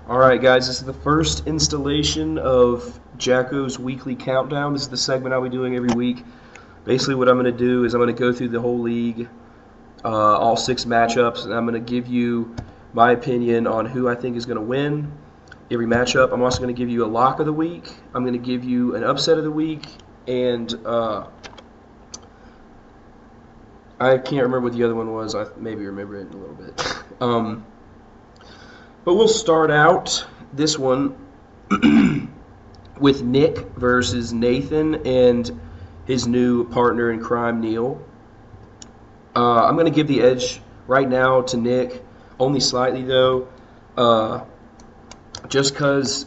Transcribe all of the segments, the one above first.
Alright guys, this is the first installation of Jacko's weekly countdown. This is the segment I'll be doing every week. Basically what I'm going to do is I'm going to go through the whole league, all 6 matchups, and I'm going to give you my opinion on who I think is going to win every matchup. I'm also going to give you a lock of the week. I'm going to give you an upset of the week, and I can't remember what the other one was. I maybe remember it in a little bit. But we'll start out this one with Nick versus Nathan and his new partner in crime, Neil. I'm going to give the edge right now to Nick, only slightly though, just because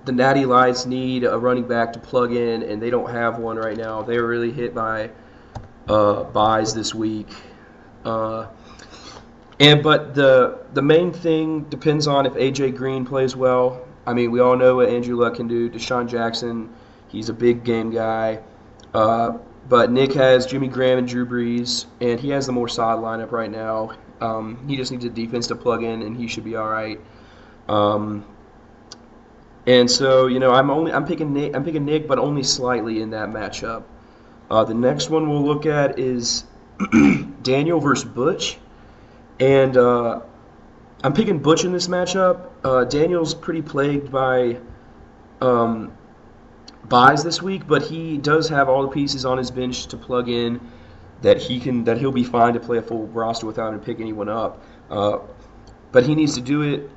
the Natty Lights need a running back to plug in, and they don't have one right now. They were really hit by buys this week. But the main thing depends on if A.J. Green plays well. I mean, we all know what Andrew Luck can do. Deshaun Jackson, he's a big game guy. But Nick has Jimmy Graham and Drew Brees, and he has the more solid lineup right now. He just needs a defense to plug in, and he should be all right. And so, you know, I'm picking Nick, but only slightly in that matchup. The next one we'll look at is Daniel versus Butch. And I'm picking Butch in this matchup. Daniel's pretty plagued by buys this week, but he does have all the pieces on his bench to plug in that he'll be fine to play a full roster without having to pick anyone up. But he needs to do it.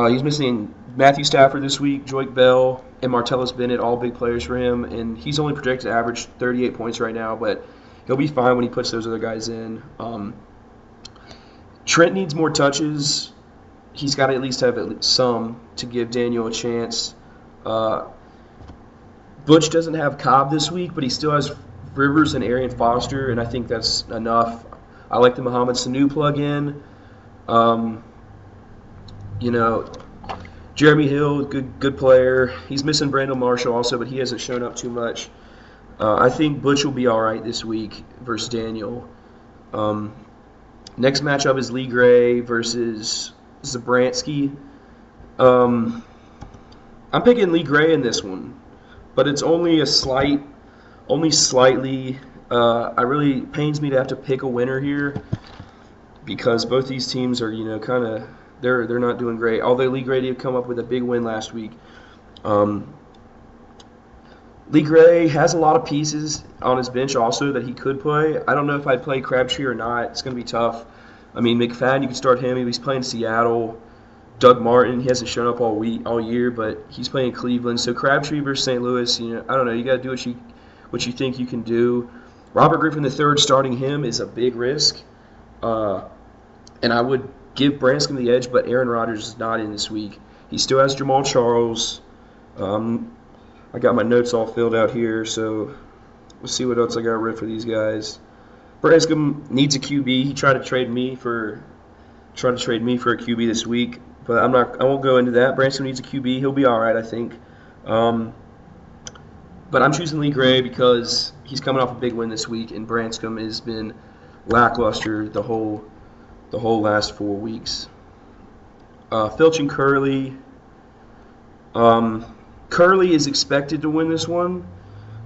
He's missing Matthew Stafford this week, Joique Bell, and Martellus Bennett, all big players for him, and he's only projected to average 38 points right now, but he'll be fine when he puts those other guys in. Trent needs more touches. He's got to at least have some to give Daniel a chance. Butch doesn't have Cobb this week, but he still has Rivers and Arian Foster, and I think that's enough. I like the Mohamed Sanu plug-in. You know, Jeremy Hill, good player. He's missing Brandon Marshall also, but he hasn't shown up too much. I think Butch will be all right this week versus Daniel. Next matchup is Lee Gray versus Zabransky. I'm picking Lee Gray in this one, but it's only slightly. It really pains me to have to pick a winner here because both these teams are, you know, kind of they're not doing great. Although Lee Gray did come up with a big win last week. Lee Gray has a lot of pieces on his bench also that he could play. I don't know if I'd play Crabtree or not. It's going to be tough. I mean, McFadden, you can start him. He's playing Seattle. Doug Martin, he hasn't shown up all year, but he's playing Cleveland. So Crabtree versus St. Louis, you know, I don't know. You got to do what you think you can do. Robert Griffin III starting him is a big risk, and I would give Branscombe the edge, but Aaron Rodgers is not in this week. He still has Jamal Charles. I got my notes all filled out here, so we'll see what else I got read for these guys. Branscombe needs a QB. He tried to trade me for a QB this week, but I won't go into that. Branscombe needs a QB. He'll be all right, I think. But I'm choosing Lee Gray because he's coming off a big win this week, and Branscombe has been lackluster the whole last 4 weeks. Filch and Curley. Curley is expected to win this one,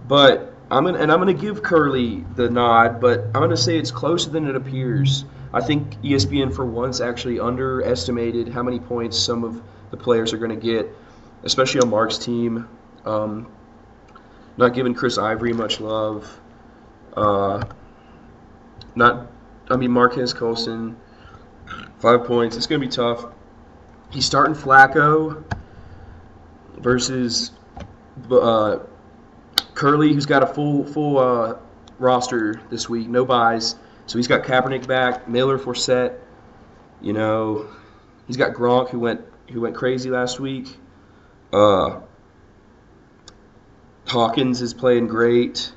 but I'm gonna give Curley the nod, but I'm gonna say it's closer than it appears. I think ESPN for once actually underestimated how many points some of the players are gonna get, especially on Mark's team. Not giving Chris Ivory much love. Marquez Colston, 5 points. It's gonna be tough. He's starting Flacco versus Curley, who's got a full roster this week, no buys. So he's got Kaepernick back, Miller, Forsett. You know, he's got Gronk, who went crazy last week. Hawkins is playing great.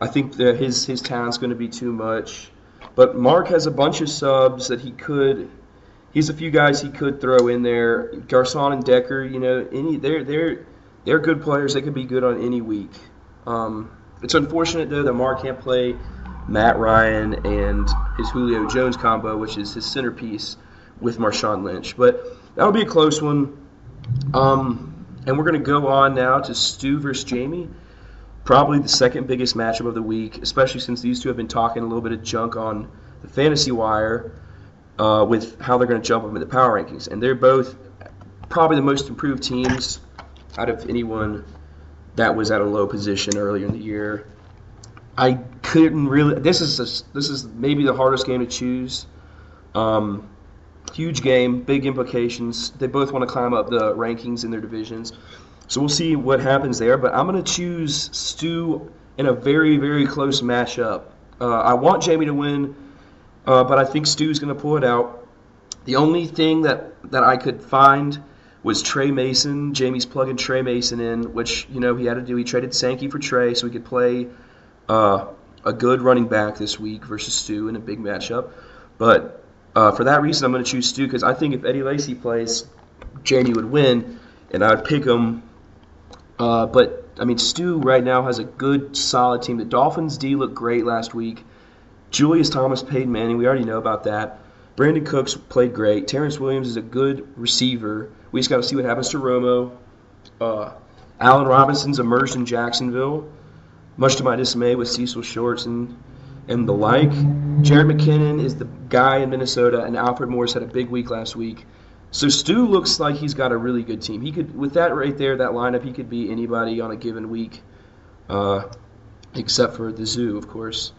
I think that his talent's going to be too much. But Mark has a bunch of subs that he has a few guys he could throw in there. Garcon and Decker, you know, they're good players. They could be good on any week. It's unfortunate though that Mark can't play Matt Ryan and his Julio Jones combo, which is his centerpiece with Marshawn Lynch. But that'll be a close one. And we're going to go on now to Stu versus Jamie. Probably the second biggest matchup of the week, especially since these two have been talking a little bit of junk on the fantasy wire with how they're going to jump up in the power rankings. And they're both probably the most improved teams out of anyone that was at a low position earlier in the year. I couldn't really. This is maybe the hardest game to choose. Huge game, big implications. They both want to climb up the rankings in their divisions. So we'll see what happens there. But I'm going to choose Stu in a very, very close matchup. I want Jamie to win, but I think Stu's going to pull it out. The only thing that I could find was Trey Mason. Jamie's plugging Trey Mason in, which, he had to do. He traded Sankey for Trey so he could play a good running back this week versus Stu in a big matchup. But for that reason, I'm going to choose Stu because I think if Eddie Lacy plays, Jamie would win, and I would pick him. But Stu right now has a good, solid team. The Dolphins' D looked great last week. Julius Thomas, Peyton Manning, we already know about that. Brandon Cooks played great. Terrence Williams is a good receiver. We just got to see what happens to Romo. Allen Robinson's emerged in Jacksonville, much to my dismay with Cecil Shorts and the like. Jared McKinnon is the guy in Minnesota, and Alfred Morris had a big week last week. So Stu looks like he's got a really good team. He could, with that right there, that lineup, he could beat anybody on a given week, except for the Zoo, of course,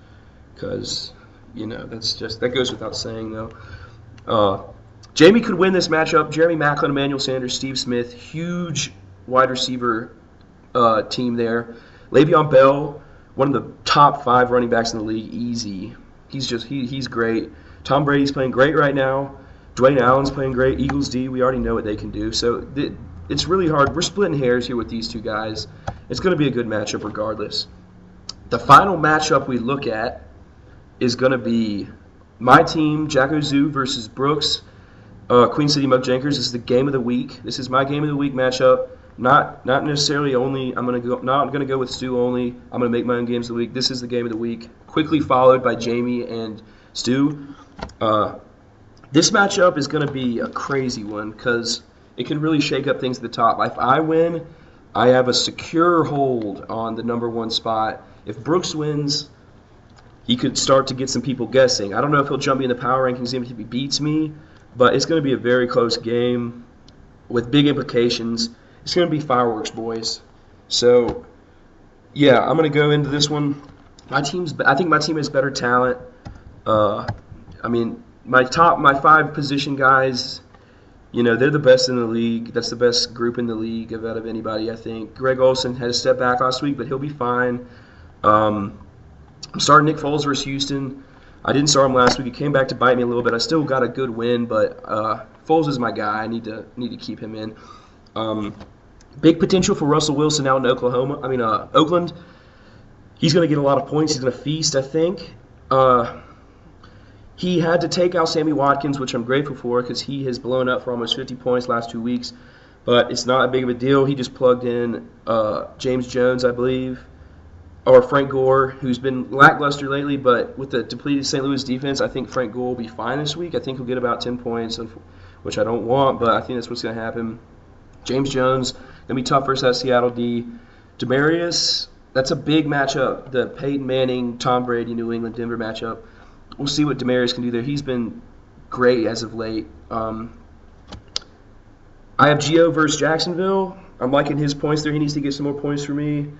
because that goes without saying though. Jamie could win this matchup. Jeremy Maclin, Emmanuel Sanders, Steve Smith, huge wide receiver team there. Le'Veon Bell, one of the top 5 running backs in the league, easy. He's great. Tom Brady's playing great right now. Dwayne Allen's playing great. Eagles D, we already know what they can do. So it's really hard. We're splitting hairs here with these two guys. It's going to be a good matchup regardless. The final matchup we look at is going to be my team, Jacko Zoo versus Brooks, Queen City Mug Jankers. This is the game of the week. This is my game of the week matchup. Not necessarily only. I'm not gonna go with Stu only. I'm gonna make my own games of the week. This is the game of the week. Quickly followed by Jamie and Stu. This matchup is gonna be a crazy one because it can really shake up things at the top. If I win, I have a secure hold on the number 1 spot. If Brooks wins, he could start to get some people guessing. I don't know if he'll jump me in the power rankings even if he beats me, but it's going to be a very close game with big implications. It's going to be fireworks, boys. So, yeah, I'm going to go into this one. I think my team has better talent. My 5 position guys, they're the best in the league. That's the best group in the league out of anybody, I think. Greg Olsen had a step back last week, but he'll be fine. I'm starting Nick Foles versus Houston. I didn't start him last week. He came back to bite me a little bit. I still got a good win, but Foles is my guy. I need to keep him in. Big potential for Russell Wilson out in Oakland. He's going to get a lot of points. He's going to feast, I think. He had to take out Sammy Watkins, which I'm grateful for because he has blown up for almost 50 points last 2 weeks. But it's not a big of a deal. He just plugged in James Jones, I believe, or Frank Gore, who's been lackluster lately, but with the depleted St. Louis defense, I think Frank Gore will be fine this week. I think he'll get about 10 points, which I don't want, but I think that's what's going to happen. James Jones, going to be tough versus that Seattle D. Demarius, that's a big matchup, the Peyton Manning, Tom Brady, New England, Denver matchup. We'll see what Demarius can do there. He's been great as of late. I have Gio versus Jacksonville. I'm liking his points there. He needs to get some more points for me.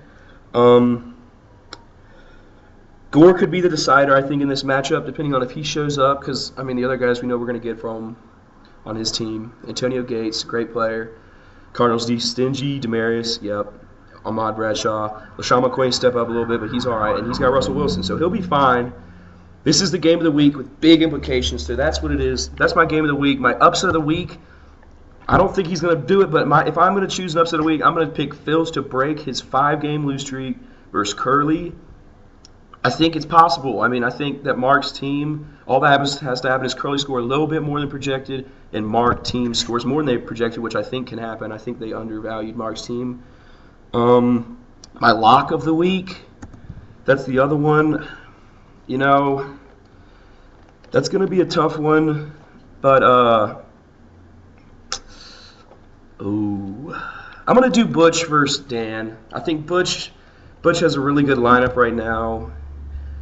Gore could be the decider, I think, in this matchup, depending on if he shows up, because, the other guys we know we're going to get from on his team. Antonio Gates, great player. Cardinals D, Stingy, Demarius, yep. Ahmad Bradshaw. LaShawn McCoy step up a little bit, but he's all right, and he's got Russell Wilson, so he'll be fine. This is the game of the week with big implications, so that's what it is. That's my game of the week. My upset of the week, I don't think he's going to do it, but if I'm going to choose an upset of the week, I'm going to pick Phils to break his 5-game lose streak versus Curly. I think it's possible. I think that Mark's team, all that has to happen is Curly score a little bit more than projected, and Mark's team scores more than they projected, which I think can happen. I think they undervalued Mark's team. My lock of the week, that's the other one. That's going to be a tough one, but Ooh. I'm going to do Butch versus Dan. I think Butch has a really good lineup right now.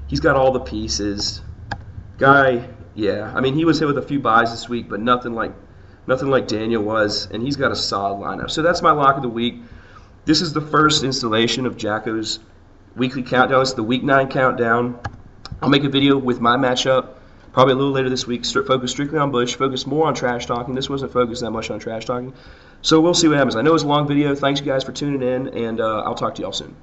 He's got all the pieces. Guy, yeah. I mean, he was hit with a few buys this week, but nothing like Daniel was, and he's got a solid lineup. So that's my lock of the week. This is the first installation of Jacko's weekly countdown. It's the week 9 countdown. I'll make a video with my matchup probably a little later this week. Focus strictly on Bush. Focus more on trash talking. This wasn't focused that much on trash talking. So we'll see what happens. I know it's a long video. Thanks, you guys, for tuning in, and I'll talk to y'all soon.